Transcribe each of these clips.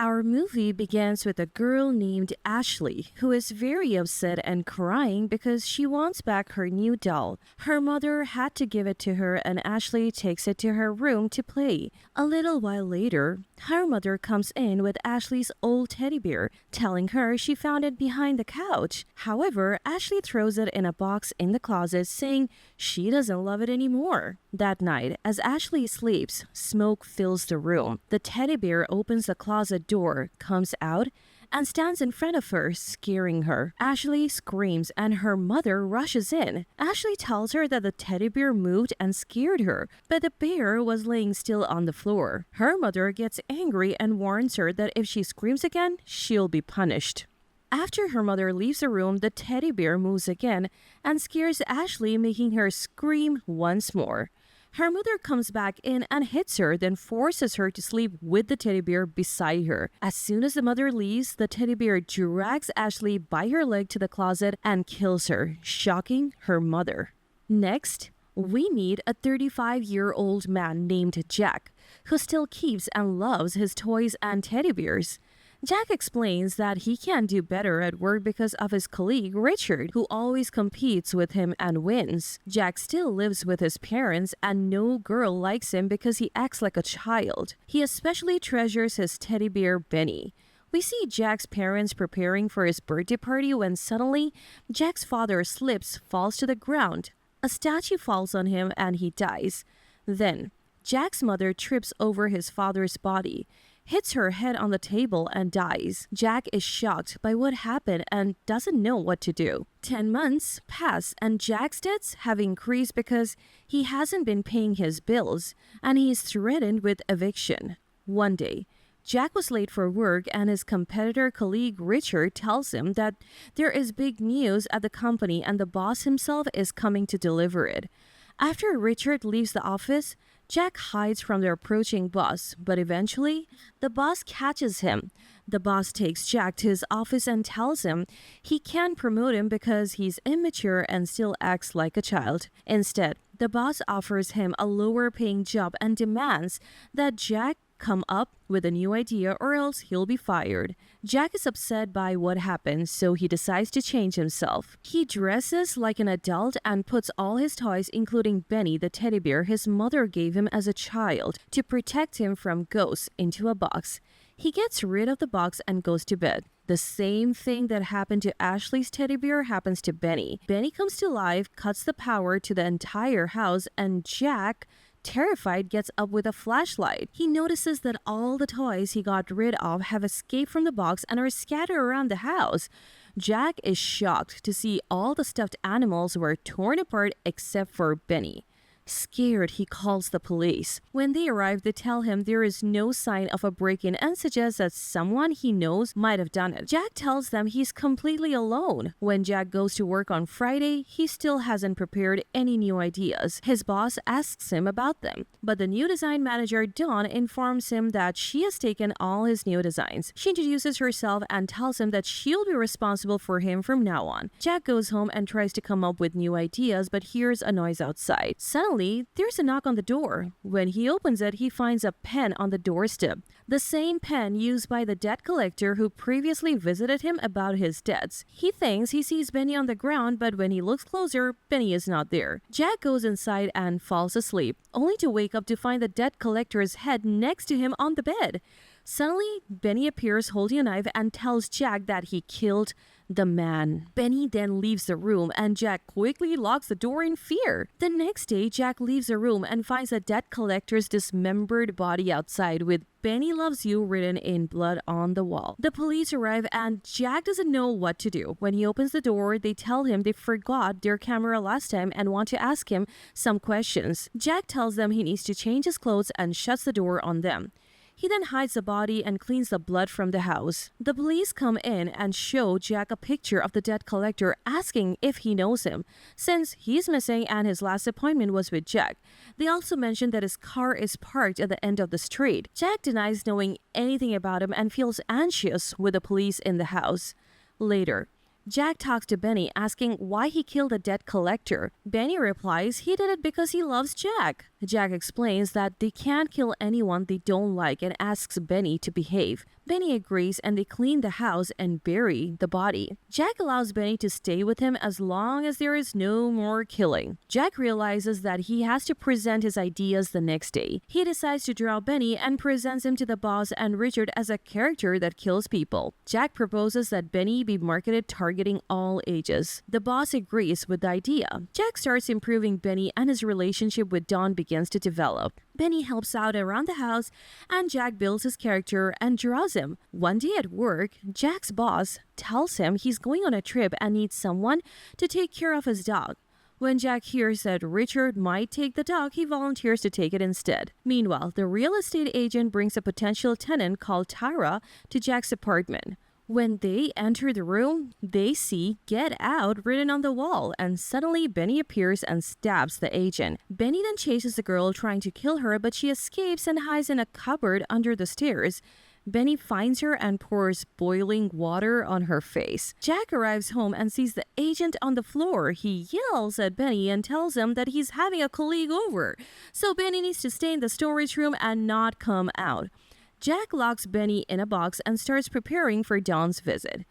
Our movie begins with a girl named Ashley who is very upset and crying because she wants back her new doll. Her mother had to give it to her and Ashley takes it to her room to play. A little while later, her mother comes in with Ashley's old teddy bear, telling her she found it behind the couch. However, Ashley throws it in a box in the closet, saying she doesn't love it anymore. That night, as Ashley sleeps, smoke fills the room. The teddy bear opens the closet door, comes out, and stands in front of her, scaring her. Ashley screams and her mother rushes in. Ashley tells her that the teddy bear moved and scared her, but the bear was laying still on the floor. Her mother gets angry and warns her that if she screams again, she'll be punished. After her mother leaves the room, the teddy bear moves again and scares Ashley, making her scream once more. Her mother comes back in and hits her, then forces her to sleep with the teddy bear beside her. As soon as the mother leaves, the teddy bear drags Ashley by her leg to the closet and kills her, shocking her mother. Next, we meet a 35-year-old man named Jack, who still keeps and loves his toys and teddy bears. Jack explains that he can do better at work because of his colleague Richard, who always competes with him and wins. Jack still lives with his parents and no girl likes him because he acts like a child. He especially treasures his teddy bear Benny. We see Jack's parents preparing for his birthday party when suddenly Jack's father slips, falls to the ground. A statue falls on him and he dies. Then, Jack's mother trips over his father's body, hits her head on the table and dies. Jack is shocked by what happened and doesn't know what to do. 10 months pass and Jack's debts have increased because he hasn't been paying his bills and he is threatened with eviction. One day, Jack was late for work and his competitor colleague Richard tells him that there is big news at the company and the boss himself is coming to deliver it. After Richard leaves the office, Jack hides from the approaching boss, but eventually, the boss catches him. The boss takes Jack to his office and tells him he can't promote him because he's immature and still acts like a child. Instead, the boss offers him a lower paying job and demands that Jack come up with a new idea or else he'll be fired. Jack is upset by what happened, so he decides to change himself. He dresses like an adult and puts all his toys, including Benny the teddy bear his mother gave him as a child, to protect him from ghosts, into a box. He gets rid of the box and goes to bed. The same thing that happened to Ashley's teddy bear happens to Benny. Benny comes to life, cuts the power to the entire house, and Jack, terrified, gets up with a flashlight. He notices that all the toys he got rid of have escaped from the box and are scattered around the house. Jack is shocked to see all the stuffed animals were torn apart except for Benny. Scared, he calls the police. When they arrive, they tell him there is no sign of a break-in and suggest that someone he knows might have done it. Jack tells them he's completely alone. When Jack goes to work on Friday, he still hasn't prepared any new ideas. His boss asks him about them, but the new design manager, Dawn, informs him that she has taken all his new designs. She introduces herself and tells him that she'll be responsible for him from now on. Jack goes home and tries to come up with new ideas, but hears a noise outside. Suddenly, there's a knock on the door. When he opens it, he finds a pen on the doorstep. The same pen used by the debt collector who previously visited him about his debts. He thinks he sees Benny on the ground, but when he looks closer, Benny is not there. Jack goes inside and falls asleep, only to wake up to find the debt collector's head next to him on the bed. Suddenly, Benny appears holding a knife and tells Jack that he killed the man. Benny then leaves the room and Jack quickly locks the door in fear. The next day, Jack leaves the room and finds the debt collector's dismembered body outside with "Benny loves you" written in blood on the wall. The police arrive and Jack doesn't know what to do. When he opens the door, they tell him they forgot their camera last time and want to ask him some questions. Jack tells them he needs to change his clothes and shuts the door on them. He then hides the body and cleans the blood from the house. The police come in and show Jack a picture of the debt collector, asking if he knows him, since he's missing and his last appointment was with Jack. They also mention that his car is parked at the end of the street. Jack denies knowing anything about him and feels anxious with the police in the house. Later, Jack talks to Benny, asking why he killed the debt collector. Benny replies he did it because he loves Jack. Jack explains that they can't kill anyone they don't like and asks Benny to behave. Benny agrees and they clean the house and bury the body. Jack allows Benny to stay with him as long as there is no more killing. Jack realizes that he has to present his ideas the next day. He decides to draw Benny and presents him to the boss and Richard as a character that kills people. Jack proposes that Benny be marketed targeting all ages. The boss agrees with the idea. Jack starts improving Benny and his relationship with Dawn begins to develop. Benny helps out around the house and Jack builds his character and draws him. One day at work, Jack's boss tells him he's going on a trip and needs someone to take care of his dog. When Jack hears that Richard might take the dog, he volunteers to take it instead. Meanwhile, the real estate agent brings a potential tenant called Tara to Jack's apartment. When they enter the room, they see "Get Out" written on the wall, and suddenly Benny appears and stabs the agent. Benny then chases the girl trying to kill her, but she escapes and hides in a cupboard under the stairs. Benny finds her and pours boiling water on her face. Jack arrives home and sees the agent on the floor. He yells at Benny and tells him that he's having a colleague over, so Benny needs to stay in the storage room and not come out. Jack locks Benny in a box and starts preparing for Dawn's visit.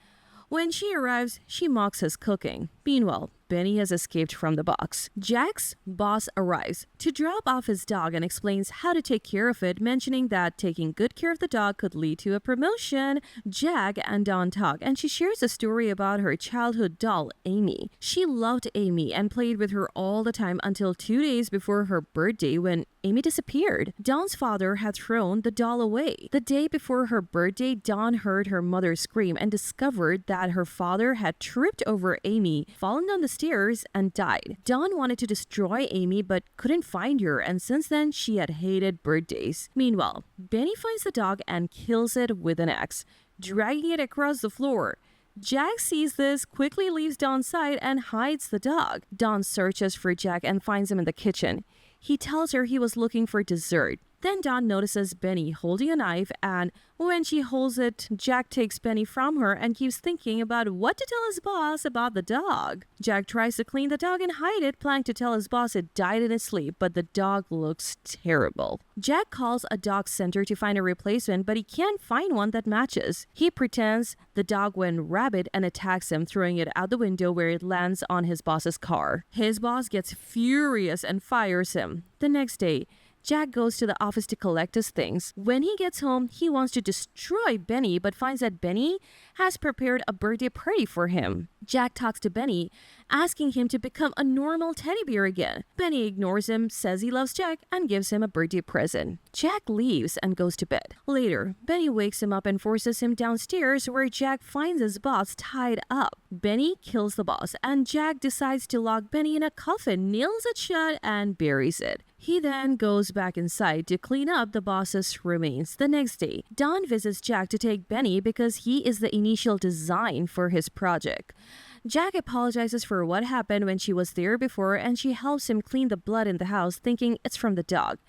When she arrives, she mocks his cooking. Meanwhile, Benny has escaped from the box. Jack's boss arrives to drop off his dog and explains how to take care of it, mentioning that taking good care of the dog could lead to a promotion. Jack and Dawn talk, and she shares a story about her childhood doll, Amy. She loved Amy and played with her all the time until 2 days before her birthday when Amy disappeared. Dawn's father had thrown the doll away. The day before her birthday, Dawn heard her mother scream and discovered that her father had tripped over Amy, fallen down the stairs, and died. Dawn wanted to destroy Amy but couldn't find her, and since then she had hated birthdays. Meanwhile, Benny finds the dog and kills it with an axe, dragging it across the floor. Jack sees this, quickly leaves Dawn's side, and hides the dog. Dawn searches for Jack and finds him in the kitchen. He tells her he was looking for dessert. Then Dawn notices Benny holding a knife, and when she holds it, Jack takes Benny from her and keeps thinking about what to tell his boss about the dog. Jack tries to clean the dog and hide it, planning to tell his boss it died in his sleep, but the dog looks terrible. Jack calls a dog center to find a replacement, but he can't find one that matches. He pretends the dog went rabid and attacks him, throwing it out the window where it lands on his boss's car. His boss gets furious and fires him. The next day, Jack goes to the office to collect his things. When he gets home, he wants to destroy Benny but finds that Benny has prepared a birthday party for him. Jack talks to Benny, asking him to become a normal teddy bear again. Benny ignores him, says he loves Jack, and gives him a birthday present. Jack leaves and goes to bed. Later, Benny wakes him up and forces him downstairs where Jack finds his boss tied up. Benny kills the boss, and Jack decides to lock Benny in a coffin, nails it shut, and buries it. He then goes back inside to clean up the boss's remains. The next day, Dawn visits Jack to take Benny because he is the initial design for his project. Jack apologizes for what happened when she was there before, and she helps him clean the blood in the house, thinking it's from the dog.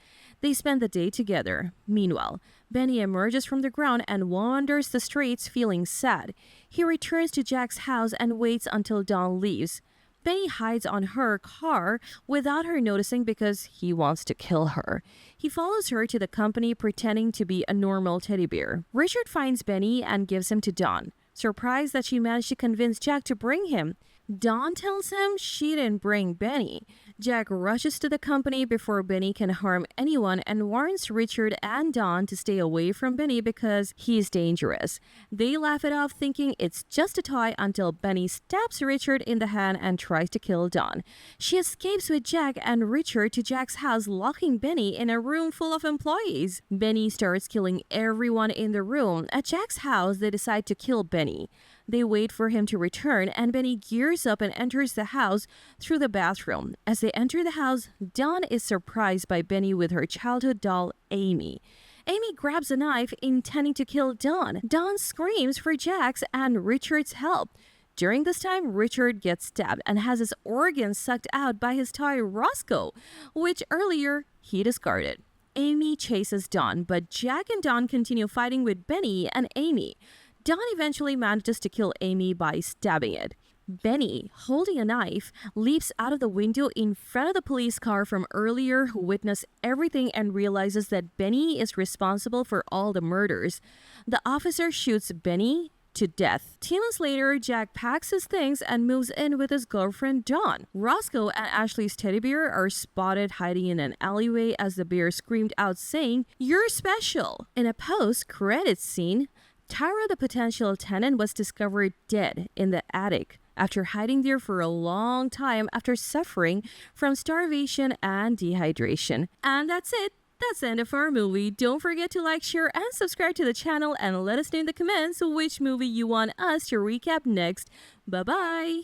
They spend the day together. Meanwhile, Benny emerges from the ground and wanders the streets feeling sad. He returns to Jack's house and waits until Dawn leaves. Benny hides on her car without her noticing because he wants to kill her. He follows her to the company pretending to be a normal teddy bear. Richard finds Benny and gives him to Dawn, surprised that she managed to convince Jack to bring him. Dawn tells him she didn't bring Benny. Jack rushes to the company before Benny can harm anyone and warns Richard and Dawn to stay away from Benny because he's dangerous. They laugh it off thinking it's just a toy until Benny stabs Richard in the hand and tries to kill Dawn. She escapes with Jack and Richard to Jack's house, locking Benny in a room full of employees. Benny starts killing everyone in the room. At Jack's house, they decide to kill Benny. They wait for him to return, and Benny gears up and enters the house through the bathroom. As they enter the house, Dawn is surprised by Benny with her childhood doll, Amy. Amy grabs a knife, intending to kill Dawn. Dawn screams for Jack's and Richard's help. During this time, Richard gets stabbed and has his organs sucked out by his toy Roscoe, which earlier he discarded. Amy chases Dawn, but Jack and Dawn continue fighting with Benny and Amy. Dawn eventually manages to kill Amy by stabbing it. Benny, holding a knife, leaps out of the window in front of the police car from earlier who witnessed everything and realizes that Benny is responsible for all the murders. The officer shoots Benny to death. 2 months later, Jack packs his things and moves in with his girlfriend Dawn. Roscoe and Ashley's teddy bear are spotted hiding in an alleyway as the bear screamed out saying, "You're special!" In a post-credits scene, Tara, the potential tenant, was discovered dead in the attic after hiding there for a long time after suffering from starvation and dehydration. And that's it. That's the end of our movie. Don't forget to like, share, and subscribe to the channel and let us know in the comments which movie you want us to recap next. Bye-bye!